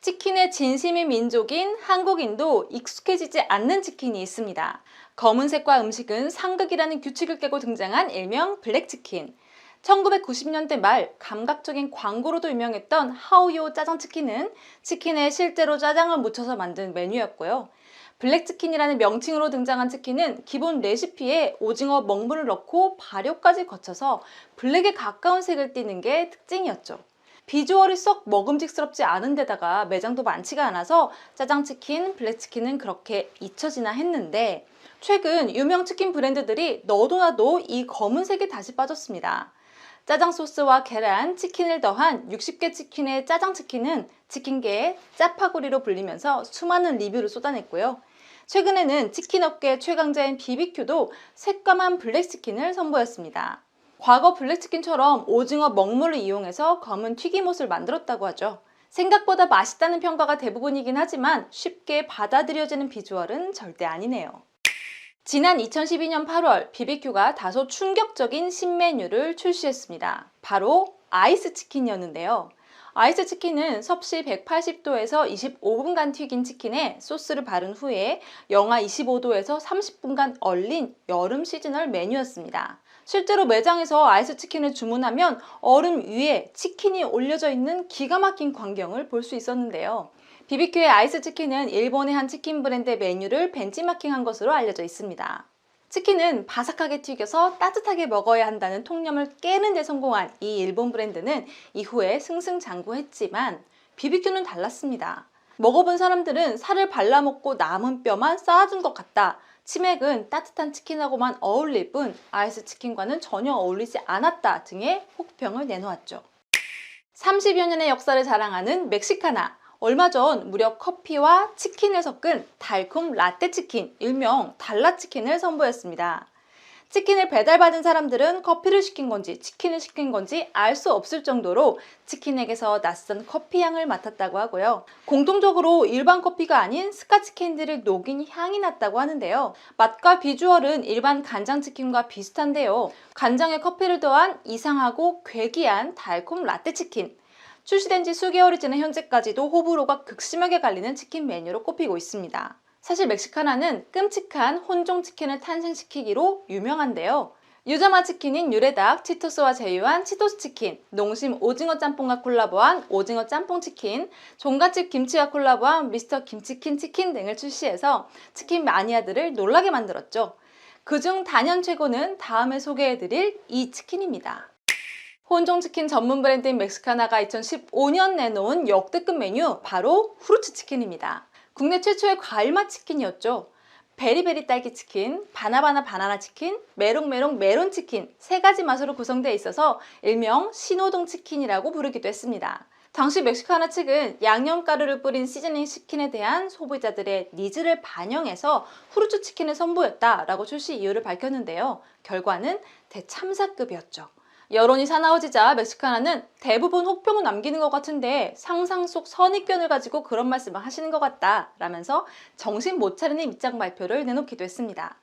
치킨의 진심인 민족인 한국인도 익숙해지지 않는 치킨이 있습니다. 검은색과 음식은 상극이라는 규칙을 깨고 등장한 일명 블랙치킨. 1990년대 말 감각적인 광고로도 유명했던 하오요 짜장치킨은 치킨에 실제로 짜장을 묻혀서 만든 메뉴였고요. 블랙치킨이라는 명칭으로 등장한 치킨은 기본 레시피에 오징어 먹물을 넣고 발효까지 거쳐서 블랙에 가까운 색을 띠는 게 특징이었죠. 비주얼이 썩 먹음직스럽지 않은 데다가 매장도 많지가 않아서 짜장치킨, 블랙치킨은 그렇게 잊혀지나 했는데 최근 유명 치킨 브랜드들이 너도 나도 이 검은색에 다시 빠졌습니다. 짜장 소스와 계란, 치킨을 더한 60개 치킨의 짜장치킨은 치킨계의 짜파구리로 불리면서 수많은 리뷰를 쏟아냈고요. 최근에는 치킨 업계 최강자인 BBQ도 새까만 블랙치킨을 선보였습니다. 과거 블랙치킨처럼 오징어 먹물을 이용해서 검은 튀김옷을 만들었다고 하죠. 생각보다 맛있다는 평가가 대부분이긴 하지만 쉽게 받아들여지는 비주얼은 절대 아니네요. 지난 2012년 8월 BBQ가 다소 충격적인 신메뉴를 출시했습니다. 바로 아이스치킨이었는데요. 아이스치킨은 섭씨 180도에서 25분간 튀긴 치킨에 소스를 바른 후에 영하 25도에서 30분간 얼린 여름 시즈널 메뉴였습니다. 실제로 매장에서 아이스치킨을 주문하면 얼음 위에 치킨이 올려져 있는 기가 막힌 광경을 볼 수 있었는데요. BBQ의 아이스치킨은 일본의 한 치킨 브랜드의 메뉴를 벤치마킹한 것으로 알려져 있습니다. 치킨은 바삭하게 튀겨서 따뜻하게 먹어야 한다는 통념을 깨는 데 성공한 이 일본 브랜드는 이후에 승승장구했지만 BBQ는 달랐습니다. 먹어본 사람들은 살을 발라먹고 남은 뼈만 쌓아둔 것 같다. 치맥은 따뜻한 치킨하고만 어울릴 뿐 아이스치킨과는 전혀 어울리지 않았다 등의 혹평을 내놓았죠. 30여 년의 역사를 자랑하는 멕시카나. 얼마 전 무려 커피와 치킨을 섞은 달콤 라떼 치킨, 일명 달라치킨을 선보였습니다. 치킨을 배달받은 사람들은 커피를 시킨 건지 치킨을 시킨 건지 알 수 없을 정도로 치킨에게서 낯선 커피 향을 맡았다고 하고요. 공통적으로 일반 커피가 아닌 스카치 캔디를 녹인 향이 났다고 하는데요. 맛과 비주얼은 일반 간장치킨과 비슷한데요. 간장에 커피를 더한 이상하고 괴기한 달콤 라떼 치킨. 출시된 지 수개월이 지난 현재까지도 호불호가 극심하게 갈리는 치킨 메뉴로 꼽히고 있습니다. 사실 멕시카나는 끔찍한 혼종 치킨을 탄생시키기로 유명한데요. 유자마 치킨인 유레닭, 치토스와 제휴한 치토스 치킨, 농심 오징어 짬뽕과 콜라보한 오징어 짬뽕 치킨, 종갓집 김치와 콜라보한 미스터 김치킨 치킨 등을 출시해서 치킨 마니아들을 놀라게 만들었죠. 그중 단연 최고는 다음에 소개해드릴 이 치킨입니다. 혼종치킨 전문 브랜드인 멕시카나가 2015년 내놓은 역대급 메뉴 바로 후르츠 치킨입니다. 국내 최초의 과일맛 치킨이었죠. 베리베리 딸기 치킨, 바나바나 바나나 치킨, 메롱메롱 메론 치킨 세 가지 맛으로 구성되어 있어서 일명 신호등 치킨이라고 부르기도 했습니다. 당시 멕시카나 측은 양념가루를 뿌린 시즈닝 치킨에 대한 소비자들의 니즈를 반영해서 후르츠 치킨을 선보였다라고 출시 이유를 밝혔는데요. 결과는 대참사급이었죠. 여론이 사나워지자 멕시카나는 대부분 혹평을 남기는 것 같은데 상상 속 선입견을 가지고 그런 말씀을 하시는 것 같다 라면서 정신 못 차리는 입장 발표를 내놓기도 했습니다.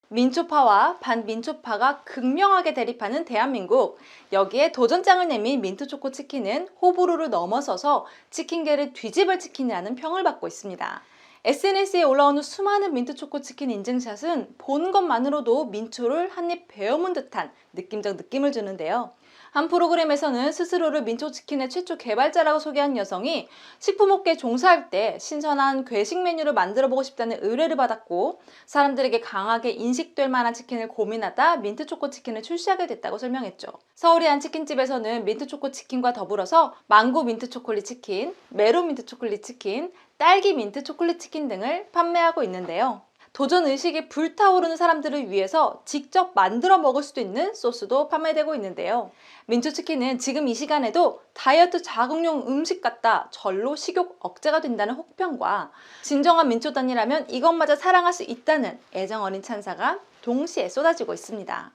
민초파와 반민초파가 극명하게 대립하는 대한민국. 여기에 도전장을 내민 민트초코 치킨은 호불호를 넘어서서 치킨계를 뒤집을 치킨이라는 평을 받고 있습니다. SNS에 올라오는 수많은 민트초코 치킨 인증샷은 보는 것만으로도 민초를 한 입 베어문 듯한 느낌적 느낌을 주는데요. 한 프로그램에서는 스스로를 민초치킨의 최초 개발자라고 소개한 여성이 식품업계에 종사할 때 신선한 괴식 메뉴를 만들어보고 싶다는 의뢰를 받았고 사람들에게 강하게 인식될 만한 치킨을 고민하다 민트초코 치킨을 출시하게 됐다고 설명했죠. 서울의 한 치킨집에서는 민트초코 치킨과 더불어서 망고 민트 초콜릿 치킨, 메론 민트 초콜릿 치킨, 딸기 민트 초콜릿 치킨 등을 판매하고 있는데요. 도전 의식이 불타오르는 사람들을 위해서 직접 만들어 먹을 수도 있는 소스도 판매되고 있는데요. 민초치킨은 지금 이 시간에도 다이어트 자극용 음식 같다, 절로 식욕 억제가 된다는 혹평과 진정한 민초단이라면 이것마저 사랑할 수 있다는 애정 어린 찬사가 동시에 쏟아지고 있습니다.